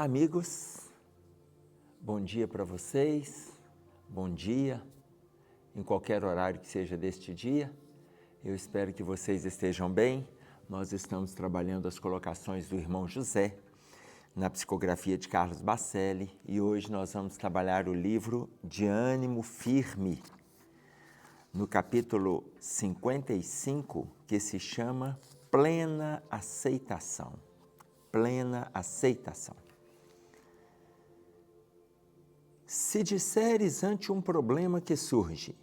Olá, amigos. Bom dia para vocês. Bom dia, em qualquer horário que seja deste dia. Eu espero que vocês estejam bem. Nós estamos trabalhando as colocações do irmão José na psicografia de Carlos Bacelli e hoje nós vamos trabalhar o livro De Ânimo Firme, no capítulo 55, que se chama Plena Aceitação. Plena aceitação. Se disseres ante um problema que surge,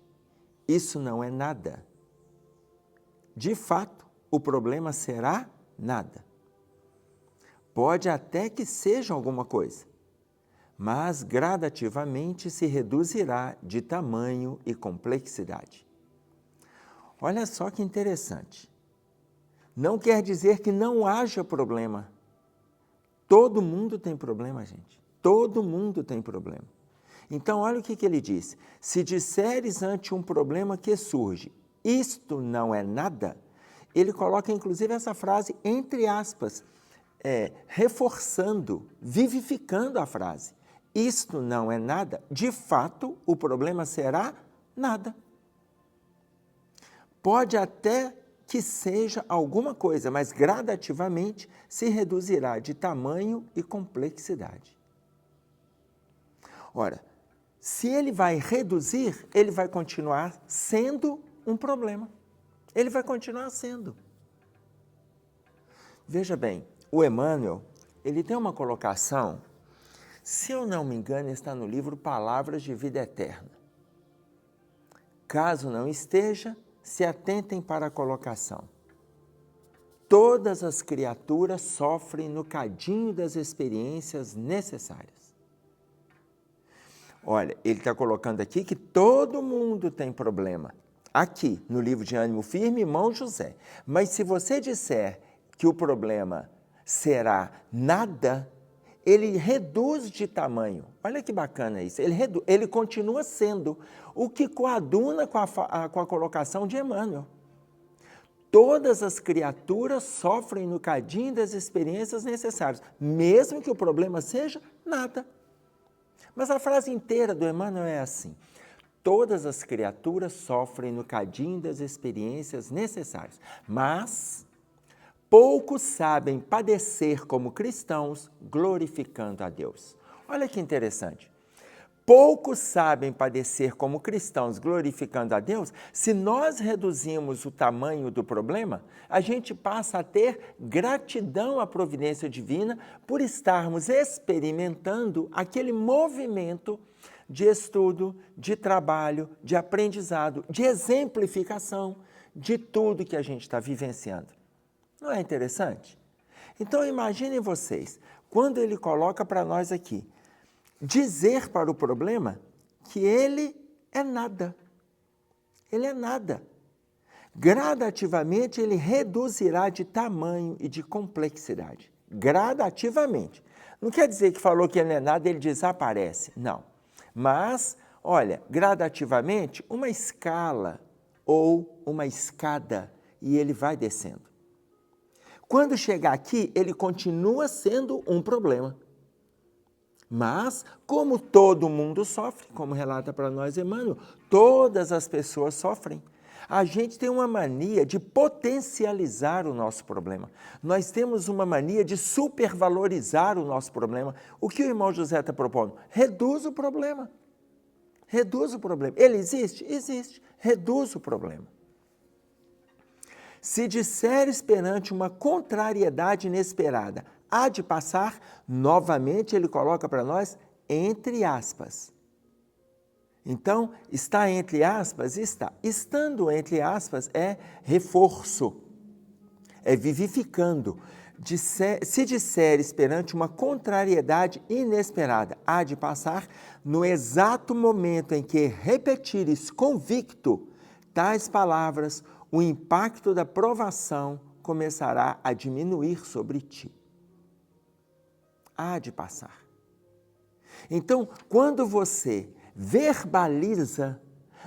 isso não é nada, de fato, o problema será nada. Pode até que seja alguma coisa, mas gradativamente se reduzirá de tamanho e complexidade. Olha só que interessante. Não quer dizer que não haja problema. Todo mundo tem problema, gente. Todo mundo tem problema. Então, olha o que ele diz. Se disseres ante um problema que surge, isto não é nada, ele coloca inclusive essa frase entre aspas, reforçando, vivificando a frase. Isto não é nada, de fato, o problema será nada. Pode até que seja alguma coisa, mas gradativamente se reduzirá de tamanho e complexidade. Ora, se ele vai reduzir, ele vai continuar sendo um problema. Ele vai continuar sendo. Veja bem, o Emmanuel, ele tem uma colocação, se eu não me engano, está no livro Palavras de Vida Eterna. Caso não esteja, se atentem para a colocação. Todas as criaturas sofrem no cadinho das experiências necessárias. Olha, ele está colocando aqui que todo mundo tem problema. Aqui, no livro de Ânimo Firme, irmão José. Mas se você disser que o problema será nada, ele reduz de tamanho. Olha que bacana isso. Ele continua sendo, o que coaduna com a colocação de Emmanuel. Todas as criaturas sofrem no cadinho das experiências necessárias, mesmo que o problema seja nada. Mas a frase inteira do Emmanuel é assim. Todas as criaturas sofrem no cadinho das experiências necessárias, mas poucos sabem padecer como cristãos, glorificando a Deus. Olha que interessante. Poucos sabem padecer como cristãos, glorificando a Deus. Se nós reduzimos o tamanho do problema, a gente passa a ter gratidão à providência divina por estarmos experimentando aquele movimento de estudo, de trabalho, de aprendizado, de exemplificação de tudo que a gente está vivenciando. Não é interessante? Então, imaginem vocês, quando ele coloca para nós aqui, dizer para o problema que ele é nada. Ele é nada. Gradativamente, ele reduzirá de tamanho e de complexidade. Gradativamente. Não quer dizer que falou que ele é nada, ele desaparece. Não. Mas, olha, gradativamente, uma escala ou uma escada e ele vai descendo. Quando chegar aqui, ele continua sendo um problema. Mas, como todo mundo sofre, como relata para nós Emmanuel, todas as pessoas sofrem. A gente tem uma mania de potencializar o nosso problema. Nós temos uma mania de supervalorizar o nosso problema. O que o irmão José está propondo? Reduz o problema. Reduz o problema. Ele existe? Existe. Reduz o problema. Se disseres perante uma contrariedade inesperada, há de passar, novamente ele coloca para nós, entre aspas. Então, está entre aspas? Está. Estando entre aspas é reforço, é vivificando. Se disseres perante uma contrariedade inesperada, há de passar, no exato momento em que repetires convicto tais palavras, o impacto da provação começará a diminuir sobre ti. Há de passar. Então, quando você verbaliza,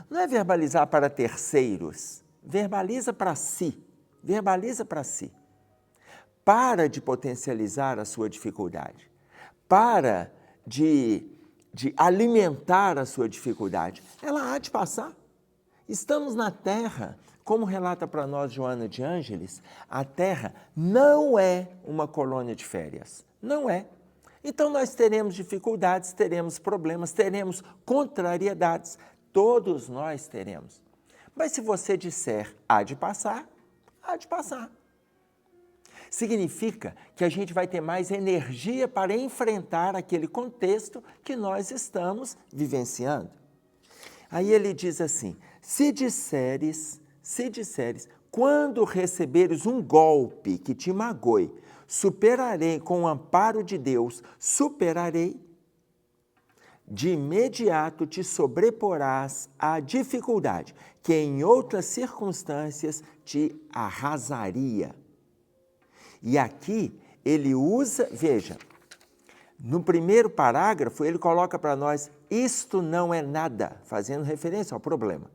não é verbalizar para terceiros, verbaliza para si, verbaliza para si. Para de potencializar a sua dificuldade. para de alimentar a sua dificuldade. Ela há de passar. Estamos na Terra, como relata para nós Joana de Ângeles, a Terra não é uma colônia de férias. Não é. Então nós teremos dificuldades, teremos problemas, teremos contrariedades. Todos nós teremos. Mas se você disser há de passar, há de passar. Significa que a gente vai ter mais energia para enfrentar aquele contexto que nós estamos vivenciando. Aí ele diz assim, se disseres, quando receberes um golpe que te magoe, superarei com o amparo de Deus, superarei, de imediato te sobreporás à dificuldade, que em outras circunstâncias te arrasaria. E aqui ele usa, veja, no primeiro parágrafo ele coloca para nós, isto não é nada, fazendo referência ao problema.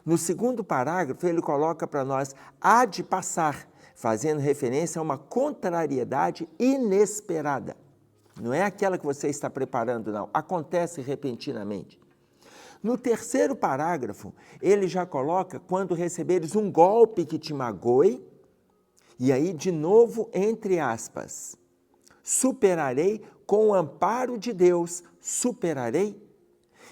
No segundo parágrafo ele coloca para nós, há de passar, fazendo referência a uma contrariedade inesperada. Não é aquela que você está preparando, não. Acontece repentinamente. No terceiro parágrafo, ele já coloca, quando receberes um golpe que te magoe, e aí, de novo, entre aspas, superarei com o amparo de Deus, superarei.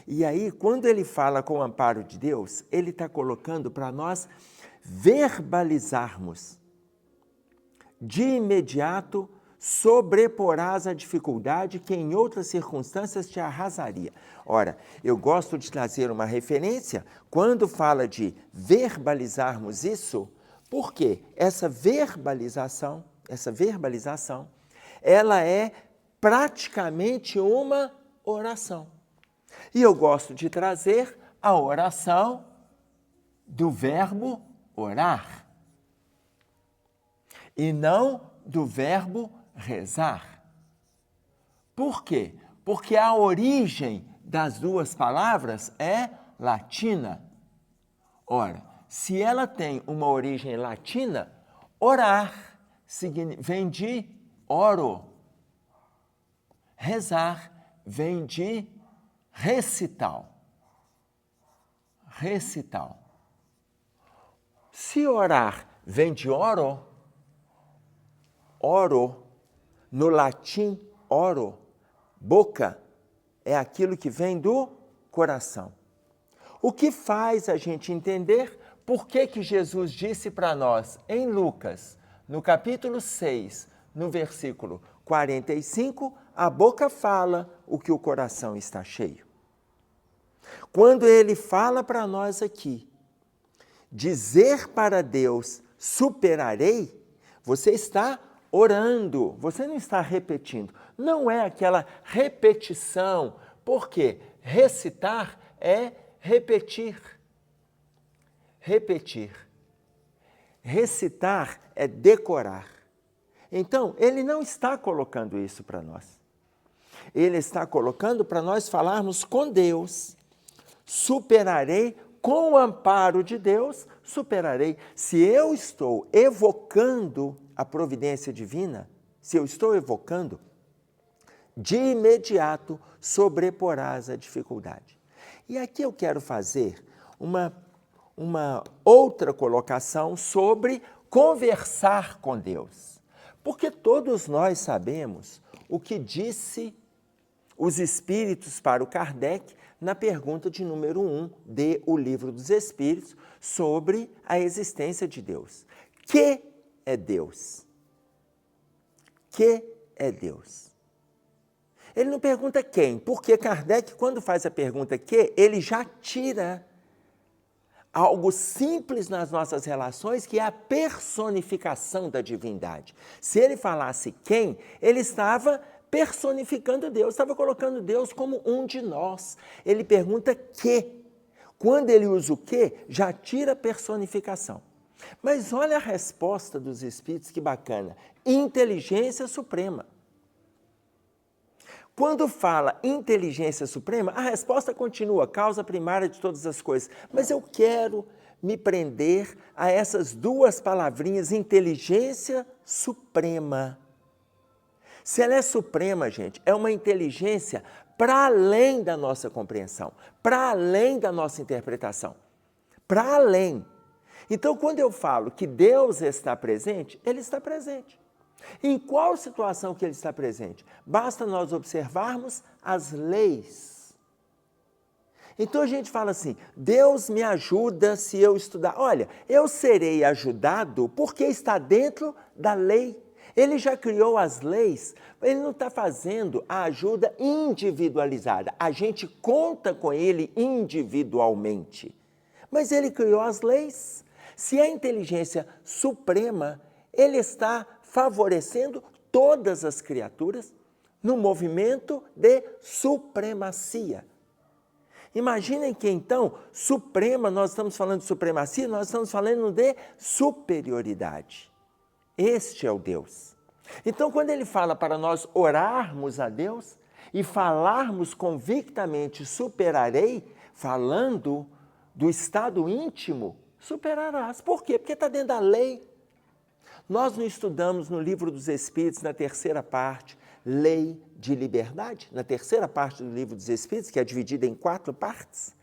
E aí, quando ele fala com o amparo de Deus, ele está colocando para nós verbalizarmos. De imediato, sobreporás a dificuldade que em outras circunstâncias te arrasaria. Ora, eu gosto de trazer uma referência quando fala de verbalizarmos isso, porque essa verbalização, ela é praticamente uma oração. E eu gosto de trazer a oração do verbo orar e não do verbo rezar. Por quê? Porque a origem das duas palavras é latina. Ora, se ela tem uma origem latina, orar vem de oro. Rezar vem de recital. Recital. Se orar vem de oro, no latim, oro, boca, é aquilo que vem do coração. O que faz a gente entender por que Jesus disse para nós, em Lucas, no capítulo 6, no versículo 45, a boca fala o que o coração está cheio. Quando ele fala para nós aqui, dizer para Deus, superarei, você está orando, você não está repetindo. Não é aquela repetição, porque recitar é repetir. Repetir. Recitar é decorar. Então, ele não está colocando isso para nós. Ele está colocando para nós falarmos com Deus. Superarei, com o amparo de Deus, superarei. Se eu estou evocando a providência divina, se eu estou evocando, de imediato sobreporás a dificuldade. E aqui eu quero fazer uma outra colocação sobre conversar com Deus. Porque todos nós sabemos o que disse os Espíritos para o Kardec na pergunta de número 1 de O Livro dos Espíritos sobre a existência de Deus. Que é Deus? Que é Deus? Ele não pergunta quem, porque Kardec, quando faz a pergunta que, ele já tira algo simples nas nossas relações, que é a personificação da divindade. Se ele falasse quem, ele estava personificando Deus, estava colocando Deus como um de nós. Ele pergunta que. Quando ele usa o que, já tira a personificação. Mas olha a resposta dos Espíritos, que bacana. Inteligência suprema. Quando fala inteligência suprema, a resposta continua, causa primária de todas as coisas. Mas eu quero me prender a essas duas palavrinhas, inteligência suprema. Se ela é suprema, gente, é uma inteligência para além da nossa compreensão, para além da nossa interpretação, para além. Então, quando eu falo que Deus está presente, Ele está presente. Em qual situação que Ele está presente? Basta nós observarmos as leis. Então a gente fala assim, Deus me ajuda se eu estudar. Olha, eu serei ajudado porque está dentro da lei. Ele já criou as leis, ele não está fazendo a ajuda individualizada. A gente conta com ele individualmente. Mas ele criou as leis. Se é inteligência suprema, ele está favorecendo todas as criaturas no movimento de supremacia. Imaginem que então, suprema, nós estamos falando de supremacia, nós estamos falando de superioridade. Este é o Deus. Então, quando ele fala para nós orarmos a Deus e falarmos convictamente superarei, falando do estado íntimo, superarás. Por quê? Porque está dentro da lei. Nós não estudamos no Livro dos Espíritos, na terceira parte, lei de liberdade, na terceira parte do Livro dos Espíritos, que é dividida em 4 partes.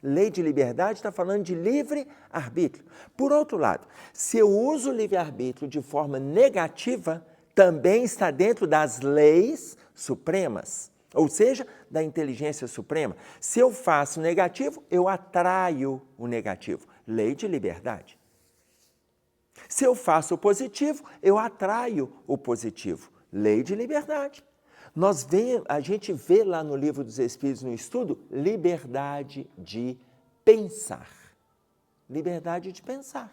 Lei de liberdade está falando de livre-arbítrio. Por outro lado, se eu uso o livre-arbítrio de forma negativa, também está dentro das leis supremas, ou seja, da inteligência suprema. Se eu faço negativo, eu atraio o negativo. Lei de liberdade. Se eu faço o positivo, eu atraio o positivo. Lei de liberdade. A gente vê lá no Livro dos Espíritos, no estudo, liberdade de pensar. Liberdade de pensar.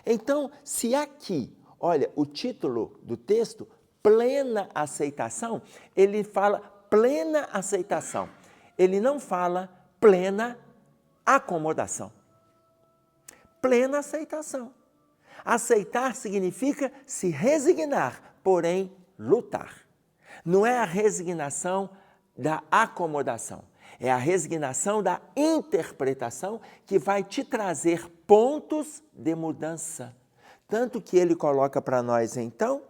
Então, se aqui, olha, o título do texto, plena aceitação, ele fala plena aceitação. Ele não fala plena acomodação. Plena aceitação. Aceitar significa se resignar, porém lutar. Não é a resignação da acomodação, é a resignação da interpretação que vai te trazer pontos de mudança. Tanto que ele coloca para nós, então,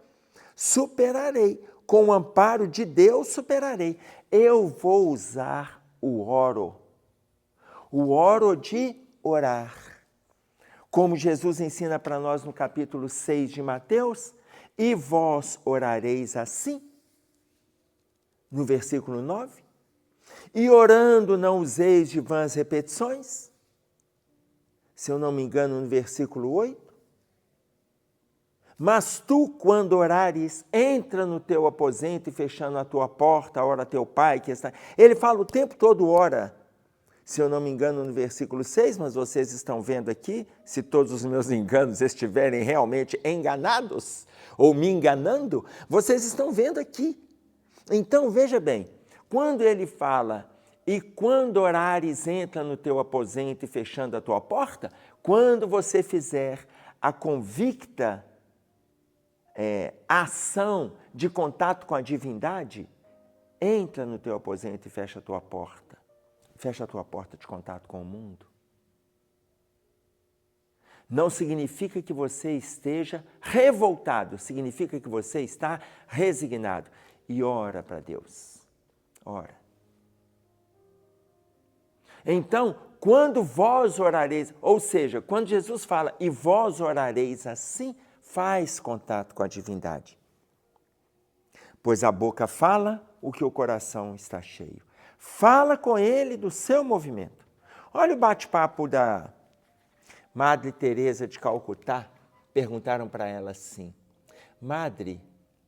superarei, com o amparo de Deus superarei. Eu vou usar o oro de orar. Como Jesus ensina para nós no capítulo 6 de Mateus, e vós orareis assim, no versículo 9, e orando não useis de vãs repetições, se eu não me engano, no versículo 8, mas tu, quando orares, entra no teu aposento e fechando a tua porta, ora teu pai que está... Ele fala o tempo todo ora, se eu não me engano, no versículo 6, mas vocês estão vendo aqui, se todos os meus enganos estiverem realmente enganados, ou me enganando, vocês estão vendo aqui. Então, veja bem, quando ele fala, e quando orares, entra no teu aposento e fechando a tua porta, quando você fizer a convicta ação de contato com a divindade, entra no teu aposento e fecha a tua porta. Fecha a tua porta de contato com o mundo. Não significa que você esteja revoltado, significa que você está resignado. E ora para Deus. Ora. Então, quando vós orareis, ou seja, quando Jesus fala, e vós orareis assim, faz contato com a divindade. Pois a boca fala o que o coração está cheio. Fala com ele do seu movimento. Olha o bate-papo da Madre Teresa de Calcutá. Perguntaram para ela assim, Madre,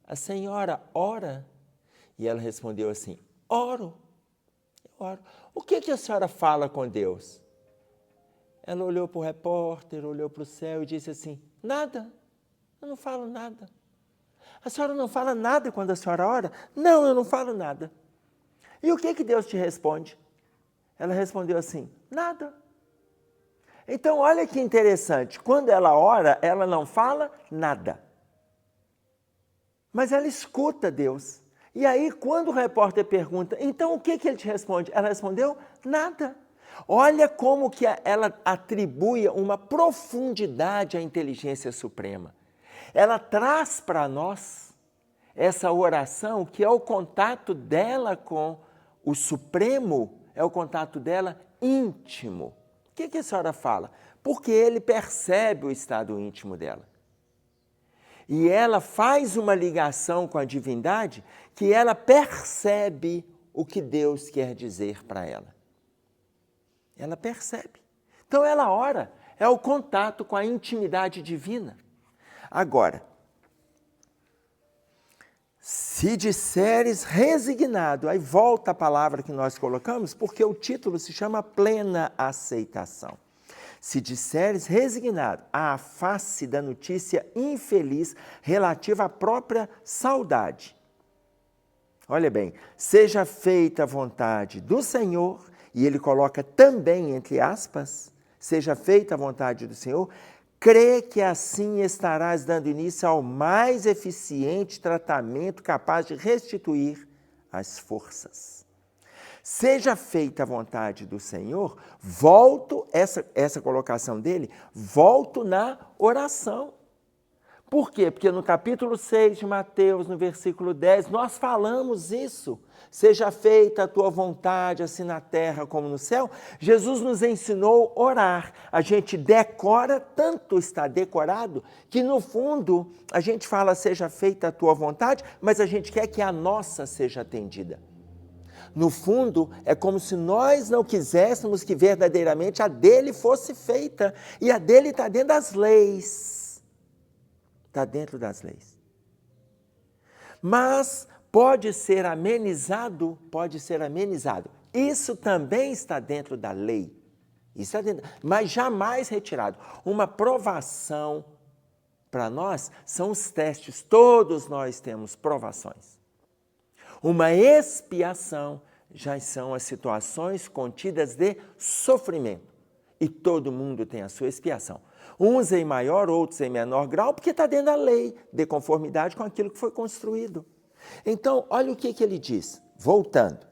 a senhora ora? E ela respondeu assim, oro, eu oro. O que a senhora fala com Deus? Ela olhou para o repórter, olhou para o céu e disse assim, nada, eu não falo nada. A senhora não fala nada quando a senhora ora? Não, eu não falo nada. E o que Deus te responde? Ela respondeu assim, nada. Então, olha que interessante, quando ela ora, ela não fala nada. Mas ela escuta Deus. E aí, quando o repórter pergunta, então o que ele te responde? Ela respondeu, nada. Olha como que ela atribui uma profundidade à inteligência suprema. Ela traz para nós essa oração que é o contato dela com o Supremo, é o contato dela íntimo. O que a senhora fala? Porque ele percebe o estado íntimo dela. E ela faz uma ligação com a divindade que ela percebe o que Deus quer dizer para ela. Ela percebe. Então ela ora, é o contato com a intimidade divina. Agora, se disseres resignado, aí volta a palavra que nós colocamos, porque o título se chama plena aceitação. Se disseres resignado à face da notícia infeliz relativa à própria saudade. Olha bem, seja feita a vontade do Senhor, e ele coloca também entre aspas, seja feita a vontade do Senhor, crê que assim estarás dando início ao mais eficiente tratamento capaz de restituir as forças. Seja feita a vontade do Senhor, volto, essa colocação dele, volto na oração. Por quê? Porque no capítulo 6 de Mateus, no versículo 10, nós falamos isso. Seja feita a tua vontade, assim na terra como no céu. Jesus nos ensinou a orar. A gente decora, tanto está decorado, que no fundo a gente fala seja feita a tua vontade, mas a gente quer que a nossa seja atendida. No fundo, é como se nós não quiséssemos que verdadeiramente a dele fosse feita. E a dele está dentro das leis. Está dentro das leis. Mas pode ser amenizado, pode ser amenizado. Isso também está dentro da lei. Isso está dentro, mas jamais retirado. Uma provação para nós são os testes. Todos nós temos provações. Uma expiação já são as situações contidas de sofrimento. E todo mundo tem a sua expiação. Uns em maior, outros em menor grau, porque está dentro da lei, de conformidade com aquilo que foi construído. Então, olha o que ele diz, voltando.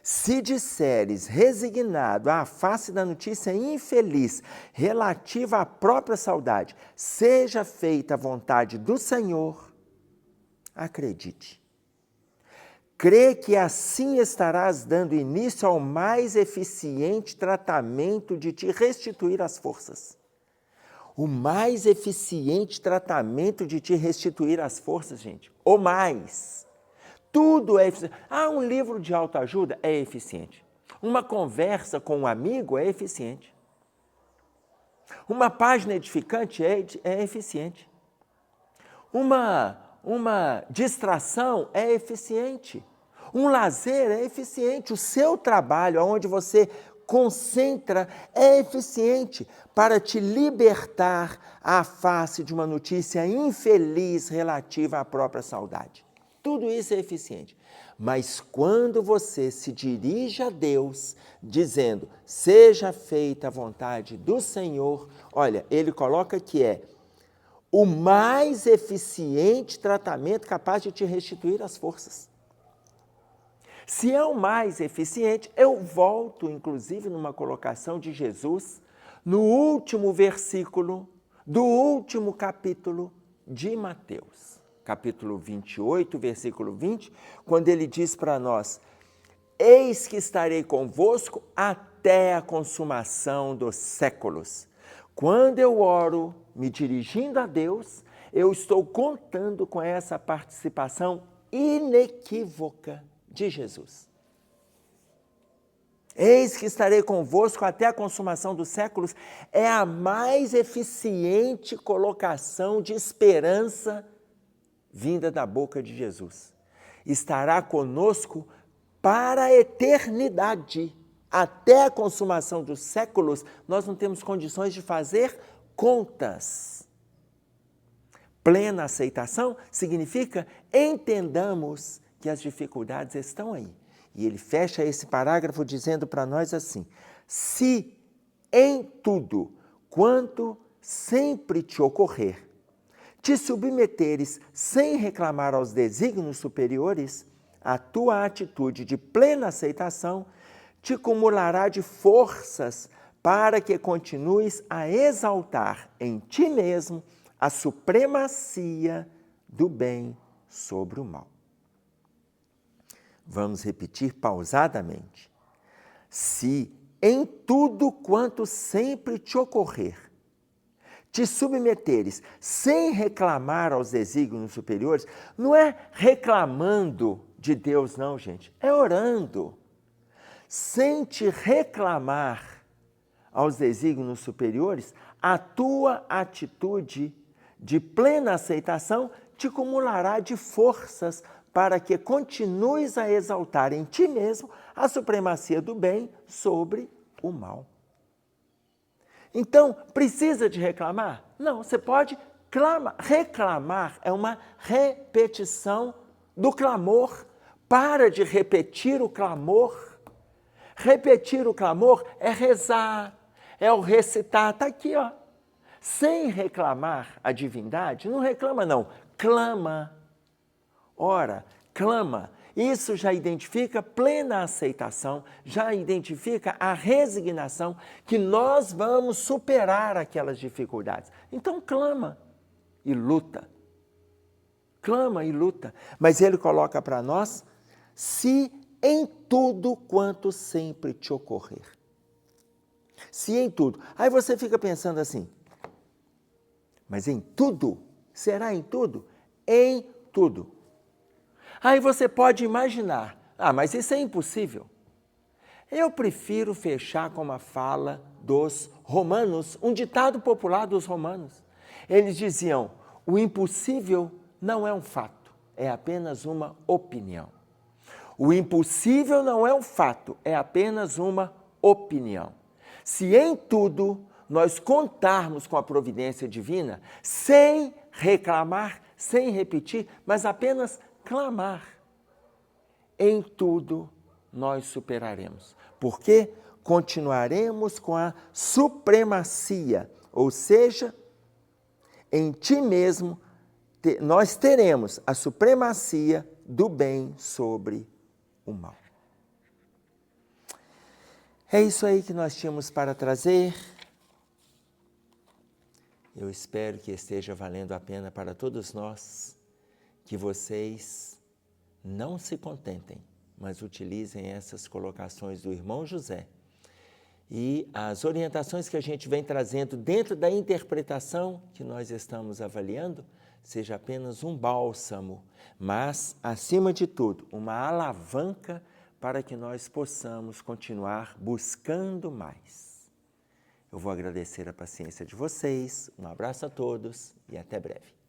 Se disseres resignado à face da notícia infeliz relativa à própria saudade, seja feita a vontade do Senhor, acredite. Crê que assim estarás dando início ao mais eficiente tratamento de te restituir as forças. O mais eficiente tratamento de te restituir as forças, gente. O mais. Tudo é eficiente. Um livro de autoajuda é eficiente. Uma conversa com um amigo é eficiente. Uma página edificante é eficiente. Uma distração é eficiente. Um lazer é eficiente. O seu trabalho, onde você concentra, é eficiente para te libertar à face de uma notícia infeliz relativa à própria saudade. Tudo isso é eficiente. Mas quando você se dirige a Deus, dizendo, seja feita a vontade do Senhor, olha, ele coloca que é o mais eficiente tratamento capaz de te restituir as forças. Se é o mais eficiente, eu volto, inclusive, numa colocação de Jesus, no último versículo do último capítulo de Mateus, capítulo 28, versículo 20, quando ele diz para nós, eis que estarei convosco até a consumação dos séculos. Quando eu oro, me dirigindo a Deus, eu estou contando com essa participação inequívoca de Jesus. Eis que estarei convosco até a consumação dos séculos, é a mais eficiente colocação de esperança vinda da boca de Jesus. Estará conosco para a eternidade. Até a consumação dos séculos, nós não temos condições de fazer contas. Plena aceitação significa entendamos que as dificuldades estão aí. E ele fecha esse parágrafo dizendo para nós assim, se em tudo quanto sempre te ocorrer, te submeteres sem reclamar aos desígnios superiores, a tua atitude de plena aceitação te acumulará de forças para que continues a exaltar em ti mesmo a supremacia do bem sobre o mal. Vamos repetir pausadamente. Se em tudo quanto sempre te ocorrer, te submeteres sem reclamar aos desígnios superiores, não é reclamando de Deus não, gente, é orando. Sem te reclamar aos desígnios superiores, a tua atitude de plena aceitação te acumulará de forças para que continues a exaltar em ti mesmo a supremacia do bem sobre o mal. Então, precisa de reclamar? Não, você pode clamar. Reclamar é uma repetição do clamor. Para de repetir o clamor. Repetir o clamor é rezar, é o recitar. Está aqui, ó. Sem reclamar a divindade, não reclama não, clama. Ora, clama. Isso já identifica plena aceitação, já identifica a resignação que nós vamos superar aquelas dificuldades. Então clama e luta. Clama e luta. Mas ele coloca para nós, se em tudo quanto sempre te ocorrer. Se em tudo. Aí você fica pensando assim, mas em tudo? Será em tudo? Em tudo. Aí você pode imaginar, mas isso é impossível. Eu prefiro fechar com uma fala dos romanos, um ditado popular dos romanos. Eles diziam, o impossível não é um fato, é apenas uma opinião. O impossível não é um fato, é apenas uma opinião. Se em tudo nós contarmos com a providência divina, sem reclamar, sem repetir, mas apenas clamar, em tudo nós superaremos. Porque continuaremos com a supremacia, ou seja, em ti mesmo nós teremos a supremacia do bem sobre o mal. É isso aí que nós tínhamos para trazer. Eu espero que esteja valendo a pena para todos nós, que vocês não se contentem, mas utilizem essas colocações do irmão José e as orientações que a gente vem trazendo dentro da interpretação que nós estamos avaliando, seja apenas um bálsamo, mas, acima de tudo, uma alavanca para que nós possamos continuar buscando mais. Eu vou agradecer a paciência de vocês, um abraço a todos e até breve.